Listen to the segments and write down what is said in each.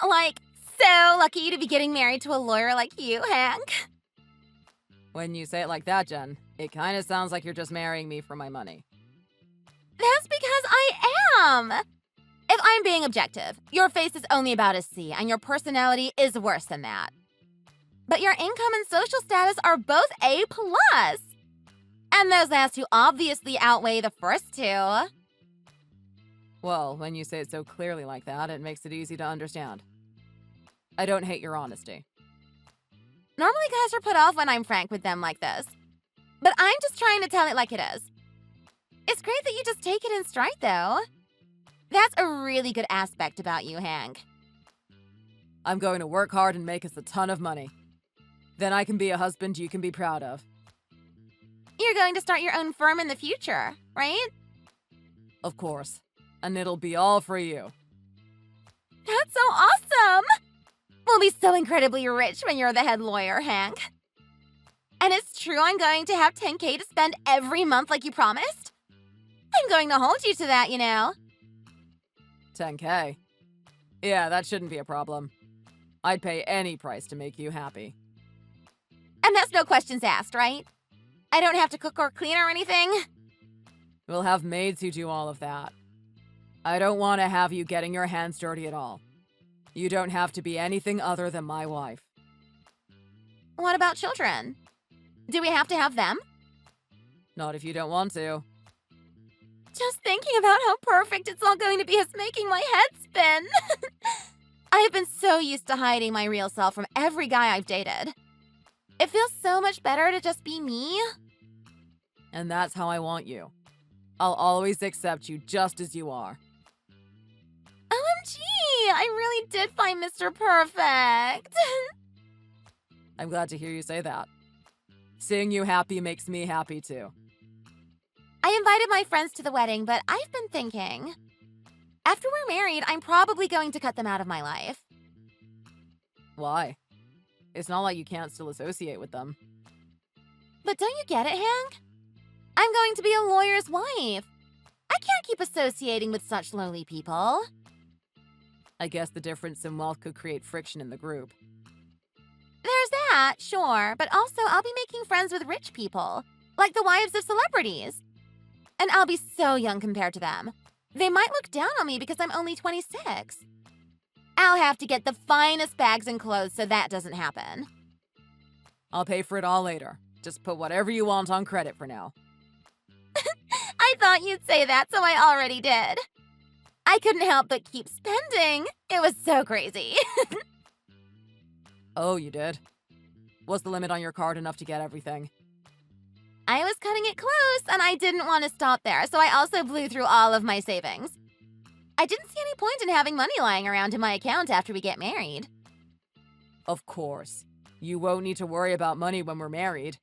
like, so lucky to be getting married to a lawyer like you, Hank. When you say it like that, Jen, it kind of sounds like you're just marrying me for my money. That's because I am. If I'm being objective, your face is only about a C, and your personality is worse than that. But your income and social status are both A+. And those last two obviously outweigh the first two. Well, when you say it so clearly like that, it makes it easy to understand. I don't hate your honesty. Normally guys are put off when I'm frank with them like this. But I'm just trying to tell it like it is. It's great that you just take it in stride, though. That's a really good aspect about you, Hank. I'm going to work hard and make us a ton of money. Then I can be a husband you can be proud of. You're going to start your own firm in the future, right? Of course. And it'll be all for you. That's so awesome! We'll be so incredibly rich when you're the head lawyer, Hank. And it's true I'm going to have $10K to spend every month like you promised? I'm going to hold you to that, you know. $10K? Yeah, that shouldn't be a problem. I'd pay any price to make you happy. And that's no questions asked, right? I don't have to cook or clean or anything? We'll have maids who do all of that. I don't want to have you getting your hands dirty at all. You don't have to be anything other than my wife. What about children? Do we have to have them? Not if you don't want to. Just thinking about how perfect it's all going to be is making my head spin. I have been so used to hiding my real self from every guy I've dated. It feels so much better to just be me. And that's how I want you. I'll always accept you just as you are. OMG! I really did find Mr. Perfect. I'm glad to hear you say that. Seeing you happy makes me happy too. I invited my friends to the wedding, but I've been thinking. After we're married, I'm probably going to cut them out of my life. Why? It's not like you can't still associate with them. But don't you get it, Hank? I'm going to be a lawyer's wife. I can't keep associating with such lowly people. I guess the difference in wealth could create friction in the group. There's that, sure, but also I'll be making friends with rich people, like the wives of celebrities. And I'll be so young compared to them. They might look down on me because I'm only 26. I'll have to get the finest bags and clothes so that doesn't happen. I'll pay for it all later. Just put whatever you want on credit for now. I thought you'd say that, so I already did. I couldn't help but keep spending. It was so crazy. Oh, you did? Was the limit on your card enough to get everything? I was cutting it close, and I didn't want to stop there, so I also blew through all of my savings. I didn't see any point in having money lying around in my account after we get married. Of course. You won't need to worry about money when we're married.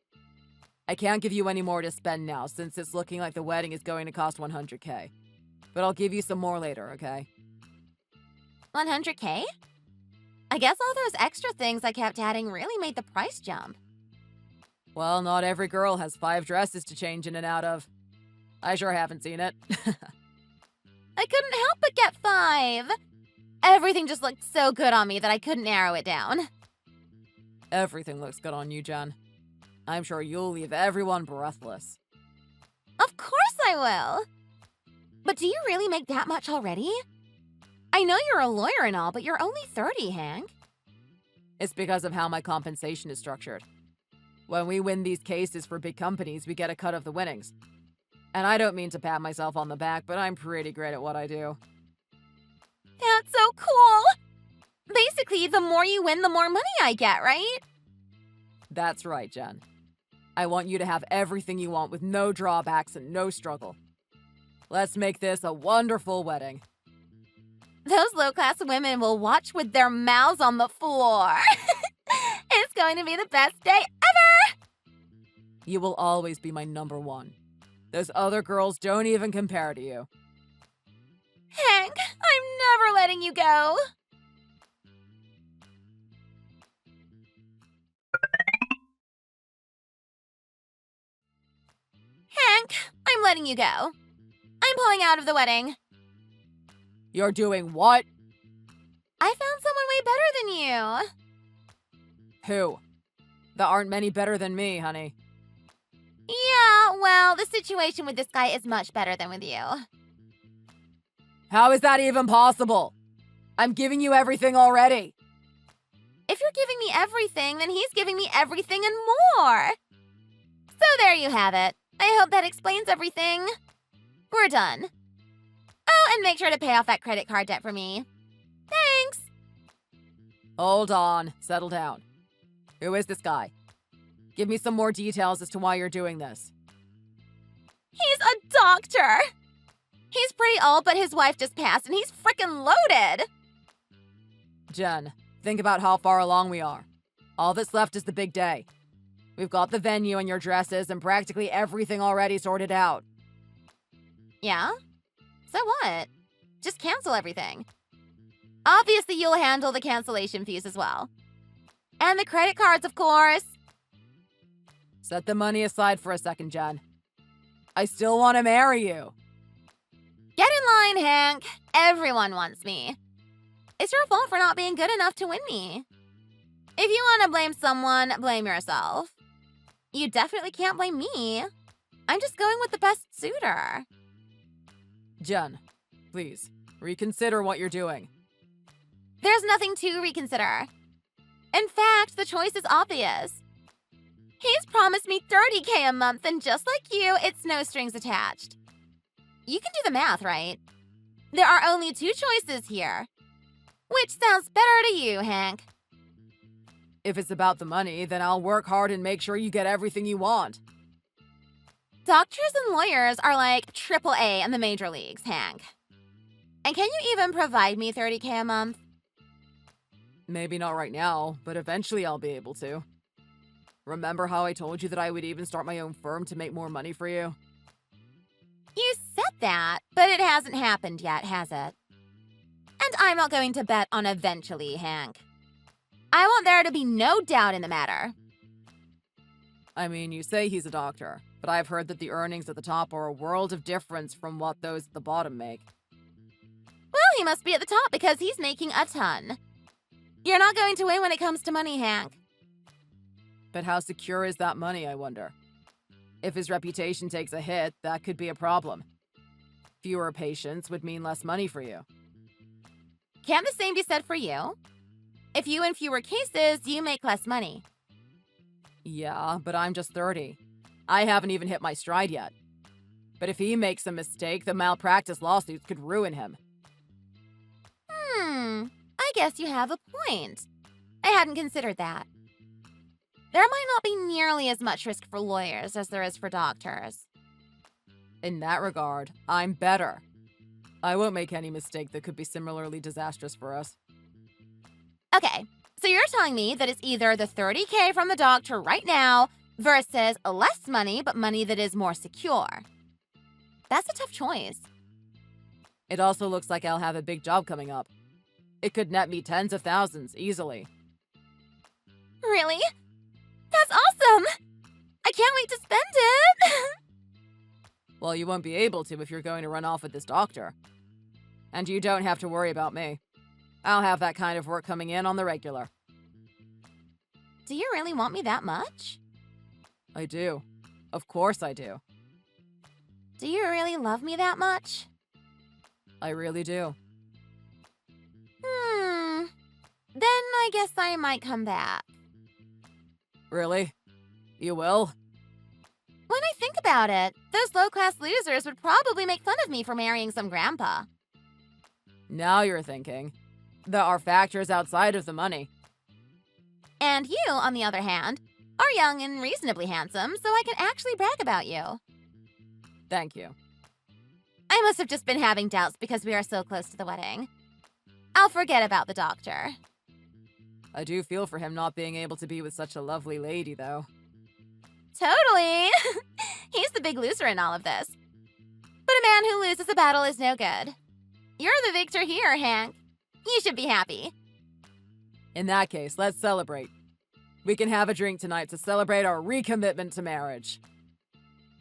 I can't give you any more to spend now, since it's looking like the wedding is going to cost $100K. But I'll give you some more later, okay? $100K? I guess all those extra things I kept adding really made the price jump. Well, not every girl has 5 dresses to change in and out of. I sure haven't seen it. I couldn't help but get 5. Everything just looked so good on me that I couldn't narrow it down. Everything looks good on you, Jen. I'm sure you'll leave everyone breathless. Of course I will. But do you really make that much already? I know you're a lawyer and all, but you're only 30, Hank. It's because of how my compensation is structured. When we win these cases for big companies, we get a cut of the winnings. And I don't mean to pat myself on the back, but I'm pretty great at what I do. That's so cool! Basically, the more you win, the more money I get, right? That's right, Jen. I want you to have everything you want with no drawbacks and no struggle. Let's make this a wonderful wedding. Those low-class women will watch with their mouths on the floor. It's going to be the best day ever! You will always be my number one. Those other girls don't even compare to you. Hank, I'm never letting you go. Hank, I'm letting you go. I'm pulling out of the wedding. You're doing what? I found someone way better than you. Who? There aren't many better than me, honey. Yeah, well, the situation with this guy is much better than with you. How is that even possible? I'm giving you everything already. If you're giving me everything, then he's giving me everything and more. So there you have it. I hope that explains everything. We're done. Oh, and make sure to pay off that credit card debt for me. Thanks. Hold on. Settle down. Who is this guy? Give me some more details as to why you're doing this. He's a doctor. He's pretty old, but his wife just passed, and he's frickin' loaded. Jen, think about how far along we are. All that's left is the big day. We've got the venue and your dresses and practically everything already sorted out. Yeah? So what? Just cancel everything. Obviously, you'll handle the cancellation fees as well. And the credit cards, of course. Set the money aside for a second, Jen. I still want to marry you. Get in line, Hank. Everyone wants me. It's your fault for not being good enough to win me. If you want to blame someone, blame yourself. You definitely can't blame me. I'm just going with the best suitor. Jen, please, reconsider what you're doing. There's nothing to reconsider. In fact, the choice is obvious. He's promised me $30K a month, and just like you, it's no strings attached. You can do the math, right? There are only two choices here. Which sounds better to you, Hank? If it's about the money, then I'll work hard and make sure you get everything you want. Doctors and lawyers are like AAA in the major leagues, Hank. And can you even provide me $30K a month? Maybe not right now, but eventually I'll be able to. Remember how I told you that I would even start my own firm to make more money for you? You said that, but it hasn't happened yet, has it? And I'm not going to bet on eventually, Hank. I want there to be no doubt in the matter. I mean, you say he's a doctor, but I've heard that the earnings at the top are a world of difference from what those at the bottom make. Well, he must be at the top because he's making a ton. You're not going to win when it comes to money, Hank. But how secure is that money, I wonder? If his reputation takes a hit, that could be a problem. Fewer patients would mean less money for you. Can't the same be said for you? If you win fewer cases, you make less money. Yeah, but I'm just 30. I haven't even hit my stride yet. But if he makes a mistake, the malpractice lawsuits could ruin him. I guess you have a point. I hadn't considered that. There might not be nearly as much risk for lawyers as there is for doctors. In that regard, I'm better. I won't make any mistake that could be similarly disastrous for us. Okay, so you're telling me that it's either the $30K from the doctor right now versus less money, but money that is more secure. That's a tough choice. It also looks like I'll have a big job coming up. It could net me tens of thousands, easily. Really? That's awesome! I can't wait to spend it! Well, you won't be able to if you're going to run off with this doctor. And you don't have to worry about me. I'll have that kind of work coming in on the regular. Do you really want me that much? I do. Of course I do. Do you really love me that much? I really do. Then I guess I might come back. Really? You will? When I think about it, those low-class losers would probably make fun of me for marrying some grandpa. Now you're thinking. There are factors outside of the money. And you, on the other hand, are young and reasonably handsome, so I can actually brag about you. Thank you. I must have just been having doubts because we are so close to the wedding. I'll forget about the doctor. I do feel for him not being able to be with such a lovely lady, though. Totally! He's the big loser in all of this. But a man who loses a battle is no good. You're the victor here, Hank. You should be happy. In that case, let's celebrate. We can have a drink tonight to celebrate our recommitment to marriage.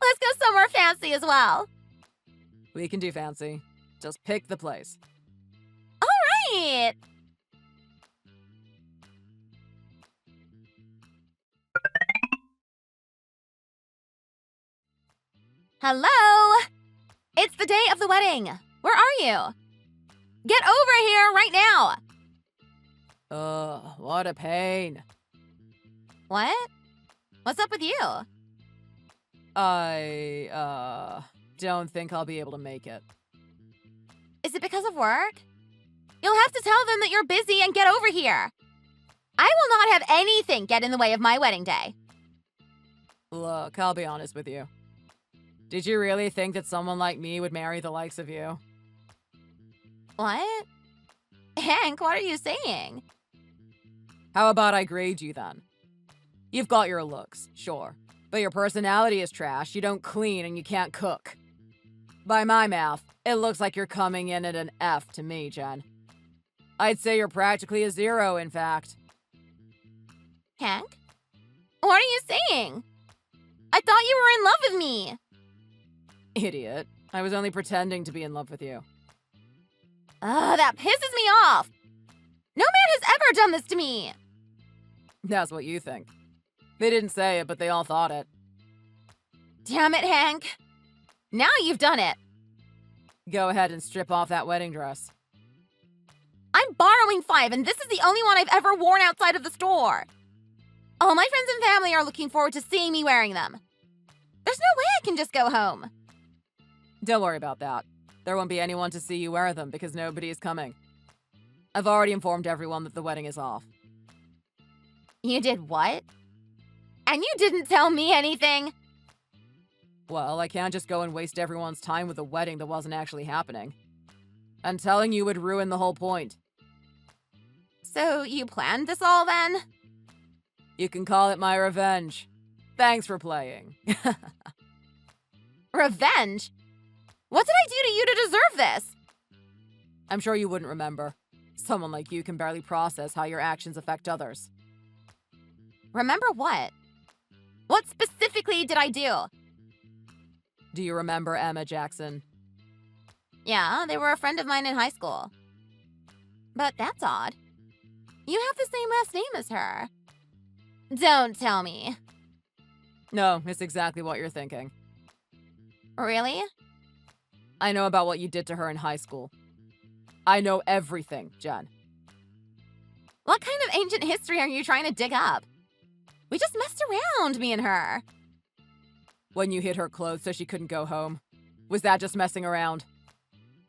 Let's go somewhere fancy as well. We can do fancy. Just pick the place. All right! Hello? It's the day of the wedding. Where are you? Get over here right now. Ugh, what a pain. What? What's up with you? I don't think I'll be able to make it. Is it because of work? You'll have to tell them that you're busy and get over here. I will not have anything get in the way of my wedding day. Look, I'll be honest with you. Did you really think that someone like me would marry the likes of you? What? Hank, what are you saying? How about I grade you then? You've got your looks, sure. But your personality is trash, you don't clean, and you can't cook. By my math, it looks like you're coming in at an F to me, Jen. I'd say you're practically a 0, in fact. Hank? What are you saying? I thought you were in love with me. Idiot. I was only pretending to be in love with you. Ugh, that pisses me off. No man has ever done this to me. That's what you think. They didn't say it, but they all thought it. Damn it, Hank. Now you've done it. Go ahead and strip off that wedding dress. I'm borrowing 5, and this is the only one I've ever worn outside of the store. All my friends and family are looking forward to seeing me wearing them. There's no way I can just go home. Don't worry about that. There won't be anyone to see you wear them because nobody is coming. I've already informed everyone that the wedding is off. You did what? And you didn't tell me anything? Well, I can't just go and waste everyone's time with a wedding that wasn't actually happening. And telling you would ruin the whole point. So you planned this all then? You can call it my revenge. Thanks for playing. Revenge? What did I do to you to deserve this? I'm sure you wouldn't remember. Someone like you can barely process how your actions affect others. Remember what? What specifically did I do? Do you remember Emma Jackson? Yeah, they were a friend of mine in high school. But that's odd. You have the same last name as her. Don't tell me. No, it's exactly what you're thinking. Really? I know about what you did to her in high school. I know everything, Jen. What kind of ancient history are you trying to dig up? We just messed around, me and her. When you hid her clothes so she couldn't go home, was that just messing around?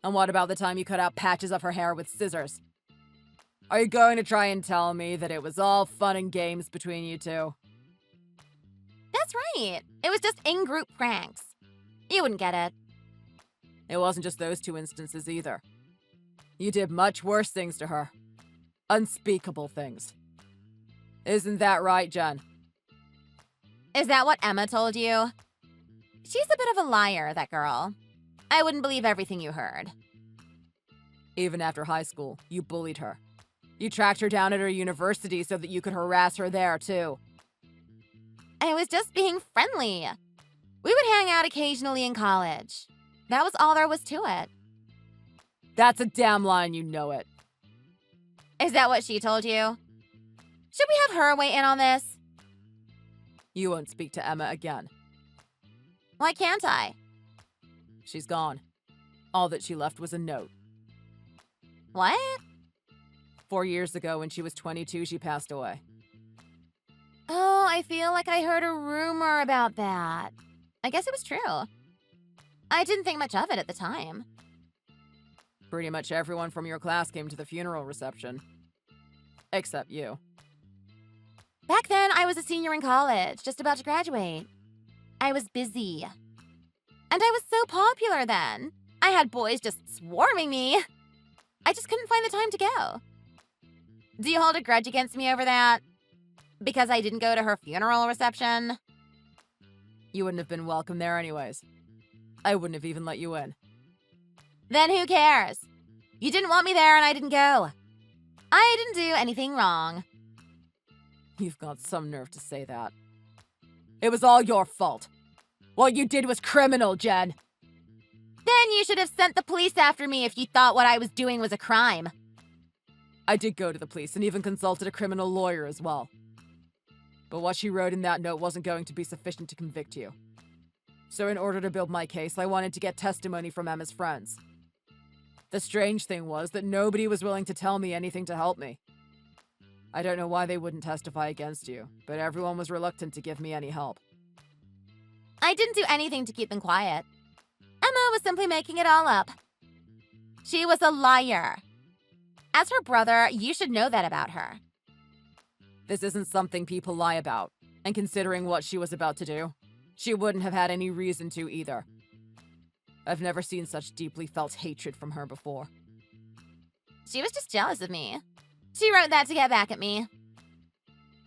And what about the time you cut out patches of her hair with scissors? Are you going to try and tell me that it was all fun and games between you two? That's right. It was just in-group pranks. You wouldn't get it. It wasn't just those 2 instances either. You did much worse things to her. Unspeakable things. Isn't that right, Jen? Is that what Emma told you? She's a bit of a liar, that girl. I wouldn't believe everything you heard. Even after high school, you bullied her. You tracked her down at her university so that you could harass her there, too. I was just being friendly. We would hang out occasionally in college. That was all there was to it. That's a damn lie, and you know it. Is that what she told you? Should we have her weigh in on this? You won't speak to Emma again. Why can't I? She's gone. All that she left was a note. What? 4 years ago, when she was 22, she passed away. Oh, I feel like I heard a rumor about that. I guess it was true. I didn't think much of it at the time. Pretty much everyone from your class came to the funeral reception. Except you. Back then, I was a senior in college, just about to graduate. I was busy. And I was so popular then. I had boys just swarming me. I just couldn't find the time to go. Do you hold a grudge against me over that? Because I didn't go to her funeral reception? You wouldn't have been welcome there anyways. I wouldn't have even let you in. Then who cares? You didn't want me there and I didn't go. I didn't do anything wrong. You've got some nerve to say that. It was all your fault. What you did was criminal, Jen. Then you should have sent the police after me if you thought what I was doing was a crime. I did go to the police and even consulted a criminal lawyer as well. But what she wrote in that note wasn't going to be sufficient to convict you. So in order to build my case, I wanted to get testimony from Emma's friends. The strange thing was that nobody was willing to tell me anything to help me. I don't know why they wouldn't testify against you, but everyone was reluctant to give me any help. I didn't do anything to keep them quiet. Emma was simply making it all up. She was a liar. As her brother, you should know that about her. This isn't something people lie about, and considering what she was about to do, she wouldn't have had any reason to either. I've never seen such deeply felt hatred from her before. She was just jealous of me. She wrote that to get back at me.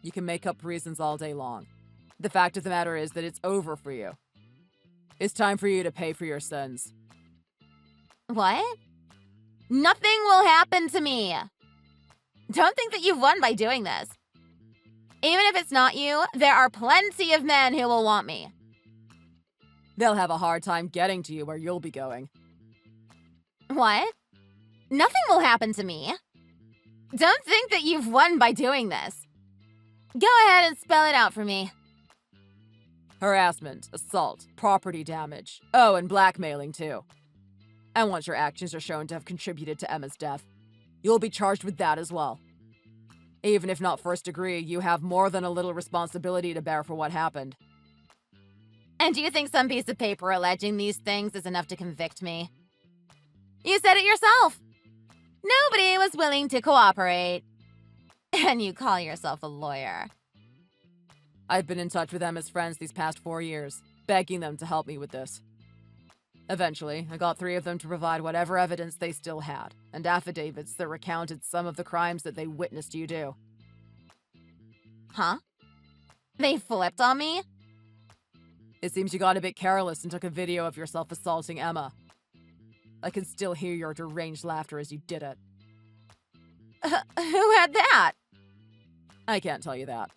You can make up reasons all day long. The fact of the matter is that it's over for you. It's time for you to pay for your sins. What? Nothing will happen to me. Don't think that you've won by doing this. Even if it's not you, there are plenty of men who will want me. They'll have a hard time getting to you where you'll be going. What? Nothing will happen to me. Don't think that you've won by doing this. Go ahead and spell it out for me. Harassment, assault, property damage. Oh, and blackmailing too. And once your actions are shown to have contributed to Emma's death, you'll be charged with that as well. Even if not first degree, you have more than a little responsibility to bear for what happened. And do you think some piece of paper alleging these things is enough to convict me? You said it yourself. Nobody was willing to cooperate. And you call yourself a lawyer. I've been in touch with Emma's friends these past 4 years, begging them to help me with this. Eventually, I got 3 of them to provide whatever evidence they still had, and affidavits that recounted some of the crimes that they witnessed you do. Huh? They flipped on me? It seems you got a bit careless and took a video of yourself assaulting Emma. I can still hear your deranged laughter as you did it. Who had that? I can't tell you that.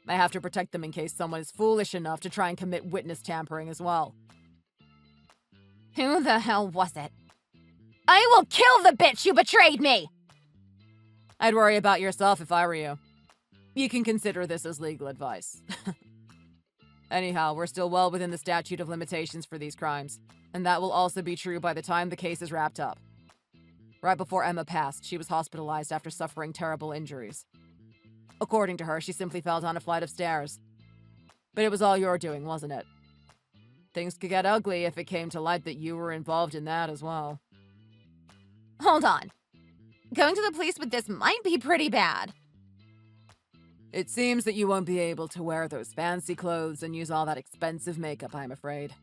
I have to protect them in case someone is foolish enough to try and commit witness tampering as well. Who the hell was it? I will kill the bitch who betrayed me! I'd worry about yourself if I were you. You can consider this as legal advice. Anyhow, we're still well within the statute of limitations for these crimes, and that will also be true by the time the case is wrapped up. Right before Emma passed, she was hospitalized after suffering terrible injuries. According to her, she simply fell down a flight of stairs. But it was all your doing, wasn't it? Things could get ugly if it came to light that you were involved in that as well. Hold on. Going to the police with this might be pretty bad. It seems that you won't be able to wear those fancy clothes and use all that expensive makeup, I'm afraid.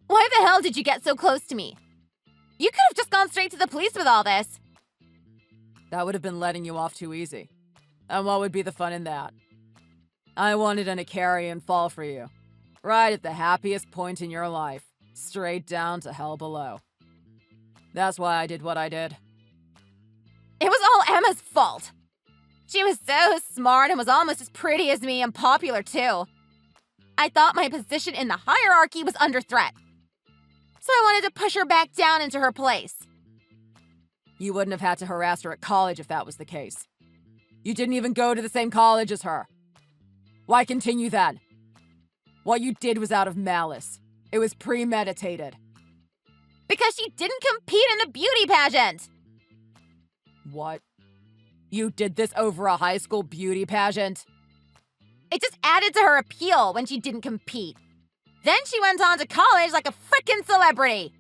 Why the hell did you get so close to me? You could have just gone straight to the police with all this. That would have been letting you off too easy. And what would be the fun in that? I wanted an Icarian fall for you. Right at the happiest point in your life. Straight down to hell below. That's why I did what I did. It was all Emma's fault. She was so smart and was almost as pretty as me and popular too. I thought my position in the hierarchy was under threat. So I wanted to push her back down into her place. You wouldn't have had to harass her at college if that was the case. You didn't even go to the same college as her. Why continue then? What you did was out of malice. It was premeditated. Because she didn't compete in the beauty pageant. What? You did this over a high school beauty pageant? It just added to her appeal when she didn't compete. Then she went on to college like a frickin' celebrity.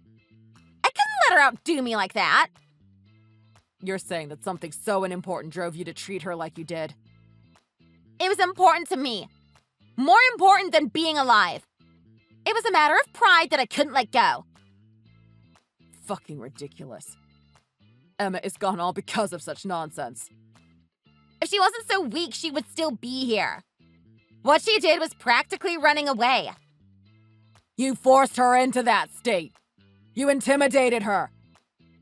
I couldn't let her outdo me like that. You're saying that something so unimportant drove you to treat her like you did? It was important to me. More important than being alive. It was a matter of pride that I couldn't let go. Fucking ridiculous. Emma is gone all because of such nonsense. If she wasn't so weak, she would still be here. What she did was practically running away. You forced her into that state. You intimidated her.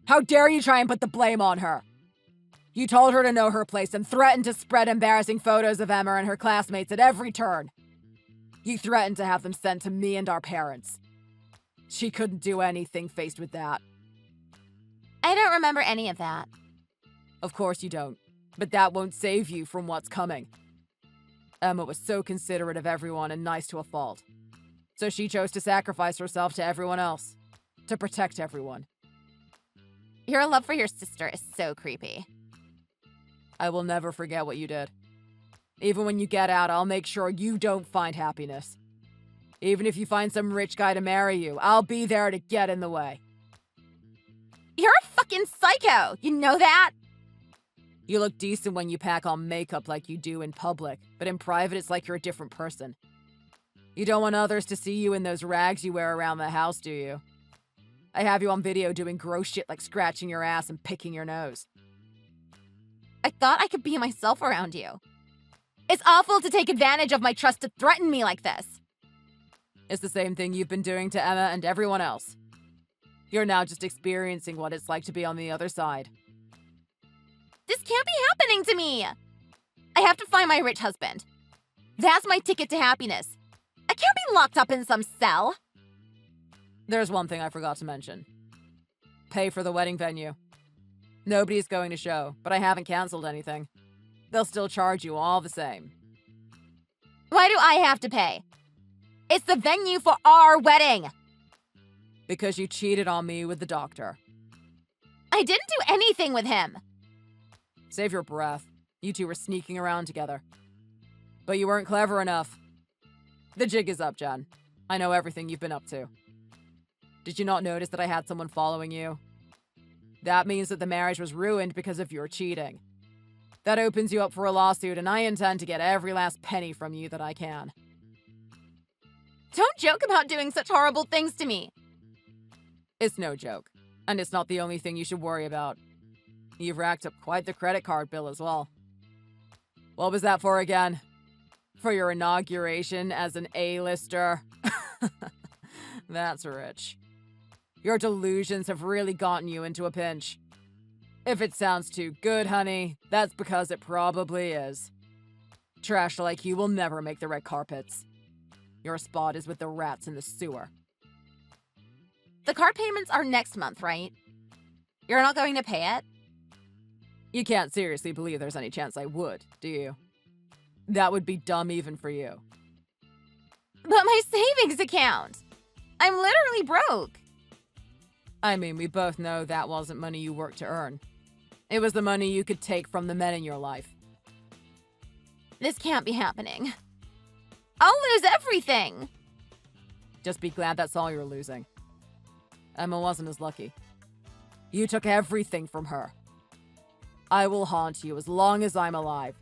How dare you try and put the blame on her? You told her to know her place and threatened to spread embarrassing photos of Emma and her classmates at every turn. You threatened to have them sent to me and our parents. She couldn't do anything faced with that. I don't remember any of that. Of course you don't, but that won't save you from what's coming. Emma was so considerate of everyone and nice to a fault. So she chose to sacrifice herself to everyone else. To protect everyone. Your love for your sister is so creepy. I will never forget what you did. Even when you get out, I'll make sure you don't find happiness. Even if you find some rich guy to marry you, I'll be there to get in the way. You're a fucking psycho! You know that? You look decent when you pack on makeup like you do in public, but in private it's like you're a different person. You don't want others to see you in those rags you wear around the house, do you? I have you on video doing gross shit like scratching your ass and picking your nose. I thought I could be myself around you. It's awful to take advantage of my trust to threaten me like this. It's the same thing you've been doing to Emma and everyone else. You're now just experiencing what it's like to be on the other side. This can't be happening to me! I have to find my rich husband. That's my ticket to happiness. I can't be locked up in some cell. There's one thing I forgot to mention. Pay for the wedding venue. Nobody's going to show, but I haven't canceled anything. They'll still charge you all the same. Why do I have to pay? It's the venue for our wedding! Because you cheated on me with the doctor. I didn't do anything with him. Save your breath. You two were sneaking around together. But you weren't clever enough. The jig is up, Jen. I know everything you've been up to. Did you not notice that I had someone following you? That means that the marriage was ruined because of your cheating. That opens you up for a lawsuit, and I intend to get every last penny from you that I can. Don't joke about doing such horrible things to me. It's no joke, and it's not the only thing you should worry about. You've racked up quite the credit card bill as well. What was that for again? For your inauguration as an A-lister? That's rich. Your delusions have really gotten you into a pinch. If it sounds too good, honey, that's because it probably is. Trash like you will never make the red carpets. Your spot is with the rats in the sewer. The card payments are next month, right? You're not going to pay it? You can't seriously believe there's any chance I would, do you? That would be dumb even for you. But my savings account! I'm literally broke. I mean, we both know that wasn't money you worked to earn. It was the money you could take from the men in your life. This can't be happening. I'll lose everything! Just be glad that's all you're losing. Emma wasn't as lucky. You took everything from her. I will haunt you as long as I'm alive.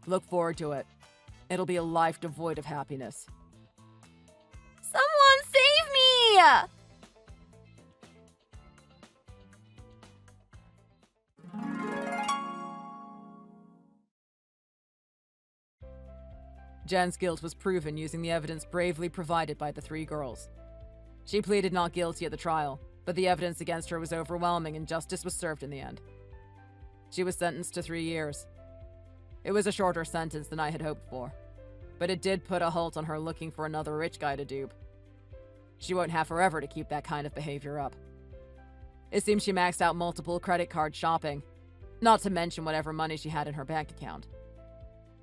Look forward to it. It'll be a life devoid of happiness. Someone save me! Jen's guilt was proven using the evidence bravely provided by the three girls. She pleaded not guilty at the trial, but the evidence against her was overwhelming and justice was served in the end. She was sentenced to 3 years. It was a shorter sentence than I had hoped for, but it did put a halt on her looking for another rich guy to dupe. She won't have forever to keep that kind of behavior up. It seems she maxed out multiple credit card shopping, not to mention whatever money she had in her bank account.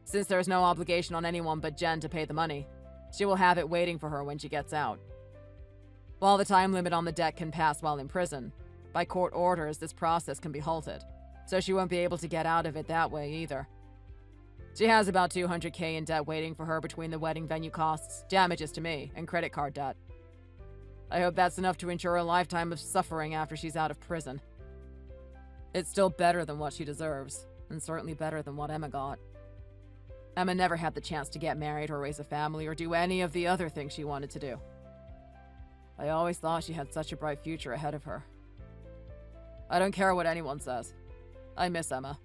Since there is no obligation on anyone but Jen to pay the money, she will have it waiting for her when she gets out. While the time limit on the debt can pass while in prison, by court orders this process can be halted, so she won't be able to get out of it that way either. She has about $200K in debt waiting for her between the wedding venue costs, damages to me, and credit card debt. I hope that's enough to ensure a lifetime of suffering after she's out of prison. It's still better than what she deserves, and certainly better than what Emma got. Emma never had the chance to get married or raise a family or do any of the other things she wanted to do. I always thought she had such a bright future ahead of her. I don't care what anyone says. I miss Emma.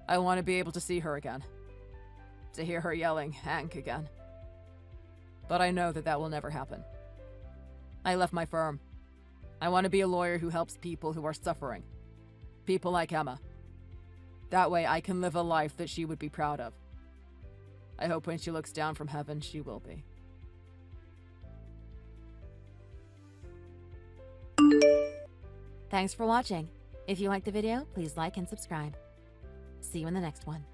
I want to be able to see her again. To hear her yelling, "Hank," again. But I know that that will never happen. I left my firm. I want to be a lawyer who helps people who are suffering. People like Emma. That way I can live a life that she would be proud of. I hope when she looks down from heaven, she will be. Thanks for watching. If you liked the video, please like and subscribe. See you in the next one.